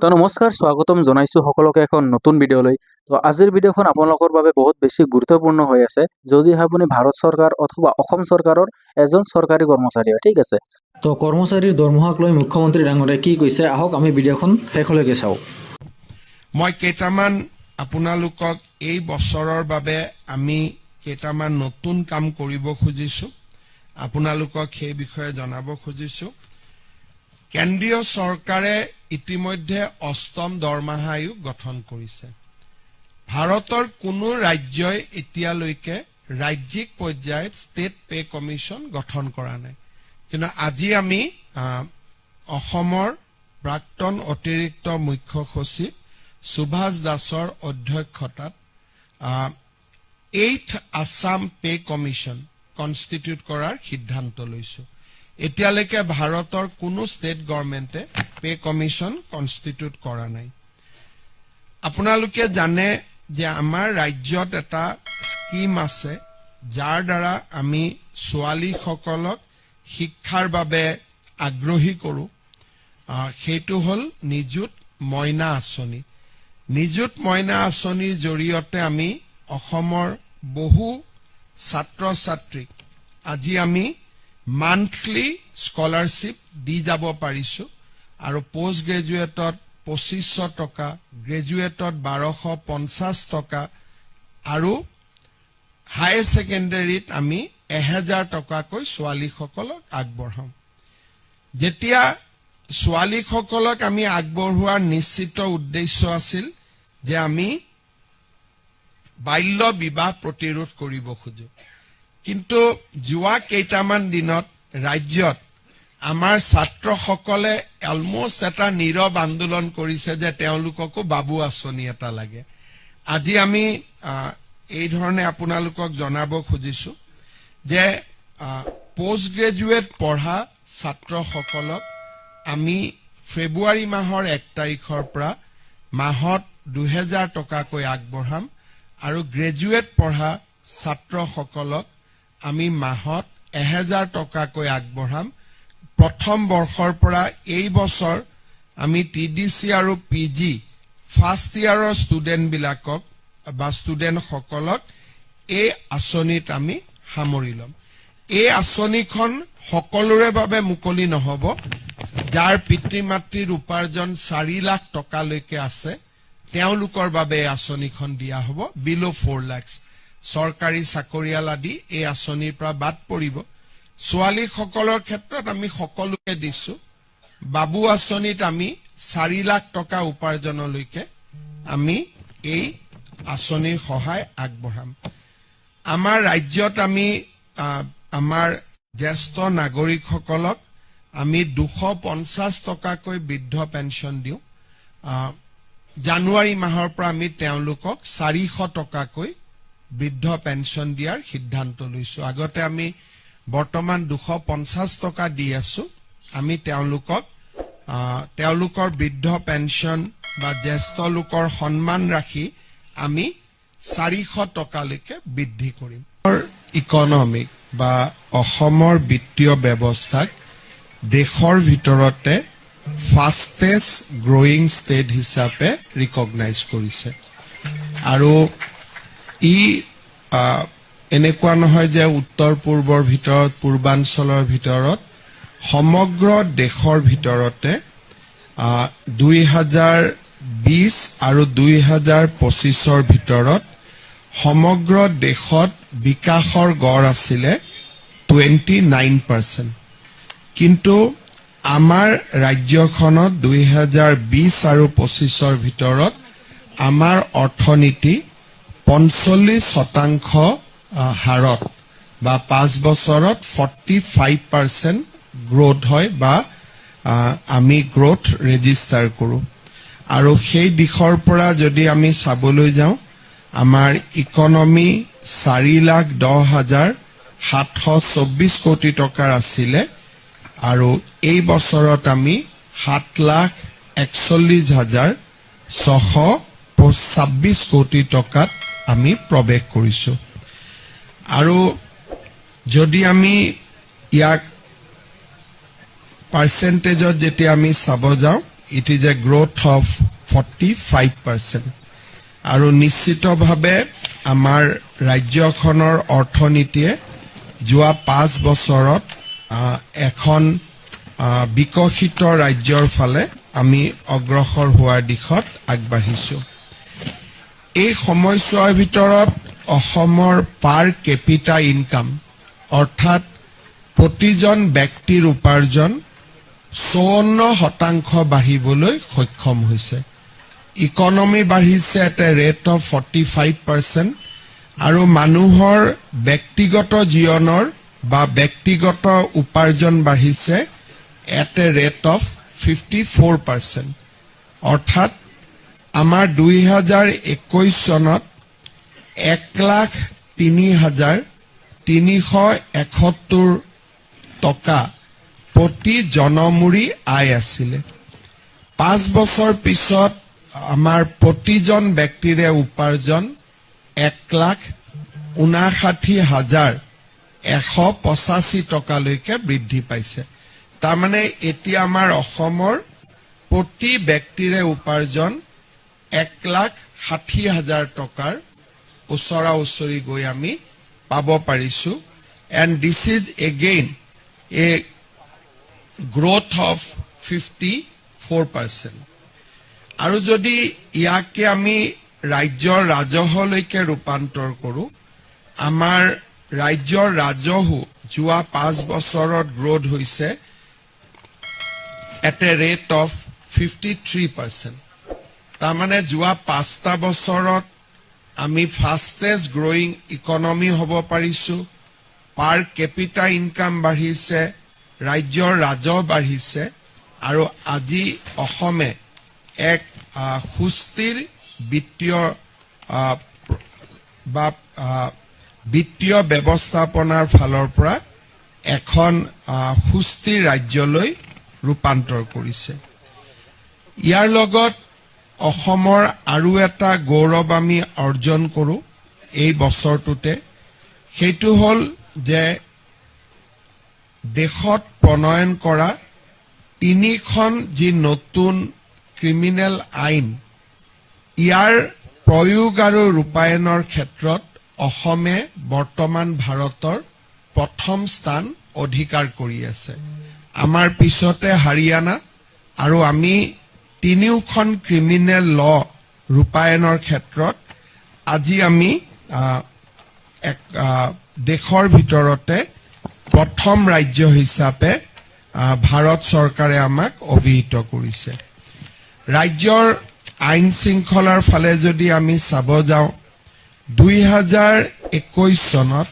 তো নমস্কাৰ স্বাগতম জনাইছো সকলোকে এখন নতুন ভিডিঅ'লৈ। তো আজিৰ ভিডিঅ'খন আপোনালোকৰ বাবে বহুত বেছি গুৰুত্বপূৰ্ণ হৈ আছে যদি আপুনি ভাৰত চৰকাৰ অথবা অসম চৰকাৰৰ এজন চৰকাৰী কৰ্মচাৰী হয়, ঠিক আছে। তো কৰ্মচাৰীৰ দৰমহাক লৈ মুখ্যমন্ত্ৰী ডাঙৰে কি কৈছে আহক আমি ভিডিঅ'খন শেষলৈকে চাওঁ। মই কেইটামান আপোনালোকক এই বছৰৰ বাবে আমি কেইটামান নতুন কাম কৰিব খুজিছো, আপোনালোকক সেই বিষয়ে জনাব খুজিছো। কেন্দ্ৰীয় চৰকাৰে ইতিমধ্যে অষ্টম দৰমহা আয়োগ গঠন কৰিছে। ভাৰতৰ কোনো ৰাজ্যই এতিয়ালৈকে ৰাজ্যিক পৰ্যায়ত ষ্টেট পে কমিশ্যন গঠন কৰা নাই, কিন্তু আজি আমি অসমৰ প্ৰাক্তন অতিৰিক্ত মুখ্য সচিব সুভাষ দাসৰ অধ্যক্ষতাত 8th Assam pay commission constitute কৰাৰ সিদ্ধান্ত লৈছো। এতিয়ালৈকে ভাৰতৰ কোনো ষ্টেট গভৰ্ণমেণ্টে পে কমিশ্যন কনষ্টিটিউট কৰা নাই। আপোনালোকে জানে যে আমাৰ ৰাজ্যত এটা স্কিম আছে যাৰ দ্বাৰা আমি ছোৱালীসকলক শিক্ষাৰ বাবে আগ্ৰহী কৰোঁ। সেইটো হ'ল নিযুত মইনা আঁচনি। নিযুত মইনা আঁচনিৰ জৰিয়তে আমি অসমৰ বহু ছাত্ৰ ছাত্ৰীক আজি আমি মান্থলি স্কলাৰশ্বিপ দি যাব পাৰিছো, আৰু পোষ্ট গ্ৰেজুৱেটত 2500 টকা, গ্ৰেজুৱেটত 1250 টকা, আৰু হায়াৰ ছেকেণ্ডেৰীত আমি 1000 টকাকৈ ছোৱালীসকলক আগবঢ়াম। যেতিয়া ছোৱালীসকলক আমি আগবঢ়োৱাৰ নিশ্চিত উদ্দেশ্য আছিল যে আমি বাল্য বিবাহ প্ৰতিৰোধ কৰিব খোজো, কিন্তু যোৱা কেইটামান দিনত ৰাজ্যত আমাৰ ছাত্ৰসকলে অলমোষ্ট এটা নীৰৱ আন্দোলন কৰিছে যে তেওঁলোককো বাবু আঁচনি এটা লাগে। আজি আমি এই ধৰণে আপোনালোকক জনাব খুজিছো যে পোষ্ট গ্ৰেজুৱেট পঢ়া ছাত্ৰসকলক আমি ফেব্ৰুৱাৰী মাহৰ 1 তাৰিখৰ পৰা মাহত 2000 টকাকৈ আগবঢ়াম, আৰু গ্ৰেজুৱেট পঢ়া ছাত্ৰসকলক আমি মাহত 1000 টকাকৈ আগবঢ়াম। প্ৰথম বৰ্ষৰ পৰা এই বছৰ আমি TDC আৰু PG ফাৰ্ষ্ট ইয়াৰৰ ষ্টুডেণ্টবিলাকক বা ষ্টুডেণ্টসকলক এই আঁচনিত আমি সামৰি ল'ম। এই আঁচনিখন সকলোৰে বাবে মুকলি নহ'ব। যাৰ পিতৃ মাতৃৰ উপাৰ্জন 4 লাখ টকালৈকে আছে তেওঁলোকৰ বাবে এই আঁচনিখন দিয়া হ'ব। বিলো 4 লাখ চৰকাৰী চাকৰিয়াল আদি এই আঁচনিৰ পৰা বাদ পৰিব। ছোৱালীসকলৰ ক্ষেত্ৰত আমি সকলোকে দিছো। বাবু আঁচনিত আমি 4 লাখ টকা উপাৰ্জনলৈকে আমি এই আঁচনিৰ সহায় আগবঢ়াম। আমাৰ ৰাজ্যত আমি আমাৰ জ্যেষ্ঠ নাগৰিকসকলক আমি 250 টকাকৈ বৃদ্ধ পেঞ্চন দিওঁ। জানুৱাৰী মাহৰ পৰা আমি তেওঁলোকক 400 টকাকৈ বৃদ্ধ পেঞ্চন দিয়াৰ সিদ্ধান্ত লৈছো। আগতে আমি বৰ্তমান 250 টকা দি আছো। আমি তেওঁলোকৰ বৃদ্ধ পেঞ্চন বা জ্যেষ্ঠ লোকৰ সন্মান ৰাখি আমি 400 টকালৈকে বৃদ্ধি কৰিম। ইকনমিক বা অসমৰ বিত্তীয় ব্যৱস্থাক দেশৰ ভিতৰতে ফাষ্টেষ্ট গ্ৰয়িং ষ্টেট হিচাপে ৰিকগনাইজ কৰিছে, আৰু ই এনেকুৱা নহয় যে উত্তৰ পূৰ্বৰ ভিতৰত, পূৰ্বাঞ্চলৰ ভিতৰত, সমগ্ৰ দেশৰ ভিতৰতে 2020 আৰু 2025ৰ ভিতৰত সমগ্ৰ দেশত বিকাশৰ গড় আছিলে 29%, কিন্তু আমাৰ ৰাজ্যখনত 2020 আৰু 25ৰ ভিতৰত আমাৰ অৰ্থনীতি 45% হাৰত বা 5 বছৰত 45% গ্ৰোথ হয় বা আমি গ্ৰোথ ৰেজিষ্টাৰ কৰোঁ। আৰু সেই দিশৰ পৰা যদি আমি চাবলৈ যাওঁ, আমাৰ ইকনমি 4,10,724 কোটি টকাৰ আছিলে, আৰু এই বছৰত আমি 7,41,626 কোটি টকাত আমি প্ৰৱেশ কৰিছো। আৰু যদি আমি ইয়াক পাৰ্চেণ্টেজত যেতিয়া আমি চাব যাওঁ, it is a growth of 45%. আৰু নিশ্চিতভাৱে আমাৰ ৰাজ্যখনৰ অৰ্থনীতিয়ে যোৱা 5 বছৰত এখন বিকশিত ৰাজ্যৰ ফালে আমি অগ্ৰসৰ হোৱাৰ দিশত আগবাঢ়িছো। এই সময়ছোৱাৰ ভিতৰত অসমৰ পাৰ কেপিটা ইনকাম অৰ্থাৎ প্ৰতিজন ব্যক্তিৰ উপাৰ্জন 54% বাঢ়িবলৈ সক্ষম হৈছে। ইকনমি বাঢ়িছে at a rate of 45% আৰু মানুহৰ ব্যক্তিগত জীৱনৰ বা ব্যক্তিগত উপাৰ্জন বাঢ়িছে at a rate of 54%. অৰ্থাৎ আমাৰ 2021 চনত 1,03,371 টকা প্ৰতি জনমূৰি আয় আছিলে। 5 বছৰ পিছত আমাৰ প্ৰতিজন ব্যক্তিৰে উপাৰ্জন 1,59,185 টকালৈকে বৃদ্ধি পাইছে। তাৰমানে এতিয়া আমাৰ অসমৰ প্ৰতি ব্যক্তিৰে উপাৰ্জন 1,60,000 টকাৰ ওচৰা ওচৰি গৈ আমি পাব পাৰিছো। And this is again a growth of 54%. আৰু যদি ইয়াকে আমি ৰাজ্যৰ ৰাজহলৈকে ৰূপান্তৰ কৰো, আমাৰ ৰাজ্যৰ ৰাজহু যোৱা 5 বছৰত গ্ৰোথ হৈছে at a rate of 53%. তাৰমানে যোৱা 5টা বছৰত আমি ফাষ্টেষ্ট গ্ৰোইং ইকনমি হ'ব পাৰিছো। পাৰ কেপিটা ইনকাম বাঢ়িছে, ৰাজ্যৰ ৰাজহ বাঢ়িছে আৰু আজি অসমে এক সুস্থিৰ বিত্তীয় ব্যৱস্থাপনাৰ ফালৰ পৰা এখন সুস্থিৰ ৰাজ্যলৈ ৰূপান্তৰ কৰিছে। ইয়াৰ লগত অসমৰ আৰু এটা গৌৰৱ আমি অৰ্জন কৰো এই বছৰটোতে, সেইটো হ'ল যে দেশত প্ৰণয়ন কৰা 3খন যি নতুন ক্ৰিমিনেল আইন, ইয়াৰ প্ৰয়োগ আৰু ৰূপায়ণৰ ক্ষেত্ৰত অসমে বৰ্তমান ভাৰতৰ প্ৰথম স্থান অধিকাৰ কৰি আছে। আমাৰ পিছতে হাৰিয়ানা আৰু আমি 3খন ক্ৰিমিনেল ল ৰূপায়ণৰ ক্ষেত্ৰত আজি আমি দেশৰ ভিতৰতে প্ৰথম ৰাজ্য হিচাপে ভাৰত চৰকাৰে আমাক অভিহিত কৰিছে। ৰাজ্যৰ আইন শৃংখলাৰ ফালে যদি আমি চাব যাওঁ, 2021 চনত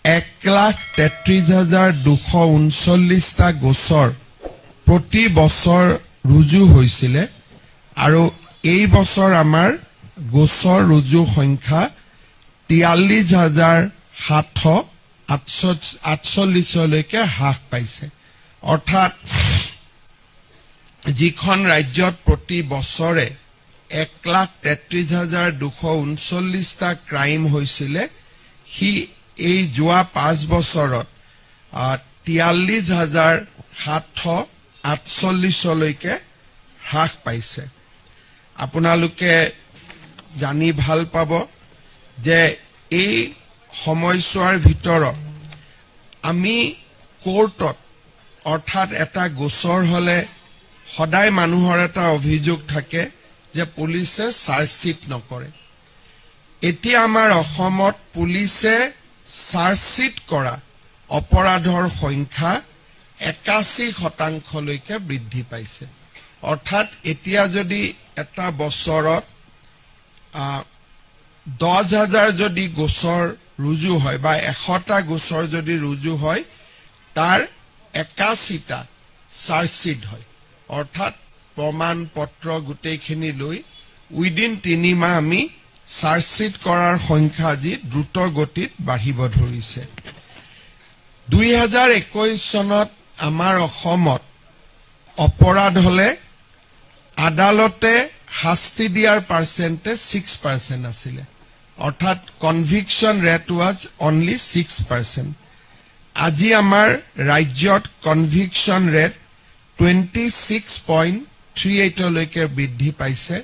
1,33,239টা গোচৰ প্ৰতি বছৰ ৰুজু হৈছিলে আৰু এই বছৰ আমাৰ গোচৰ ৰুজু সংখ্যা 43,748লৈকে হ্ৰাস পাইছে। অৰ্থাৎ যিখন ৰাজ্যত প্ৰতি বছৰে 1,33,239টা ক্ৰাইম হৈছিলে, সি এই যোৱা 5 বছৰত 43,748লৈকে হ্ৰাস পাইছে। আপোনালোকে জানি ভাল পাব যে এই সময়ছোৱাৰ ভিতৰত আমি কোৰ্টত অৰ্থাৎ এটা গোচৰ হলে সদায় মানুহৰ এটা অভিযোগ থাকে যে পুলিচে চাৰ্জশ্বিট নকৰে। এতিয়া আমাৰ অসমত পুলিচে চাৰ্জশ্বিট কৰা অপৰাধৰ সংখ্যা 81%লৈকে বৃদ্ধি পাইছে। অৰ্থাৎ এতিয়া যদি এটা বছৰত 10,000 যদি গোচৰ ৰুজু হয় বা 100টা গোচৰ যদি ৰুজু হয়, তাৰ 81টা চাৰ্জশ্বিট হয়। অৰ্থাৎ প্ৰমাণ পত্ৰ গোটেইখিনি লৈ উইদিন 3 মাহ আমি চাৰ্জশ্বিট কৰাৰ সংখ্যা আজি দ্ৰুত গতিত বাঢ়িব ধৰিছে। 2021 চনত আমাৰ অসমত অপৰাধ হলে আদালতে শাস্তি দিয়াৰ পাৰ্চেন্টেজ 6% আছিলে। অৰ্থাৎ কনভিকশ্যন ৰেট ৱাজ অনলি 6%। আজি আমাৰ ৰাজ্যত কনভিকশ্যন ৰেট 26.3 38লৈকে বৃদ্ধি পাইছে।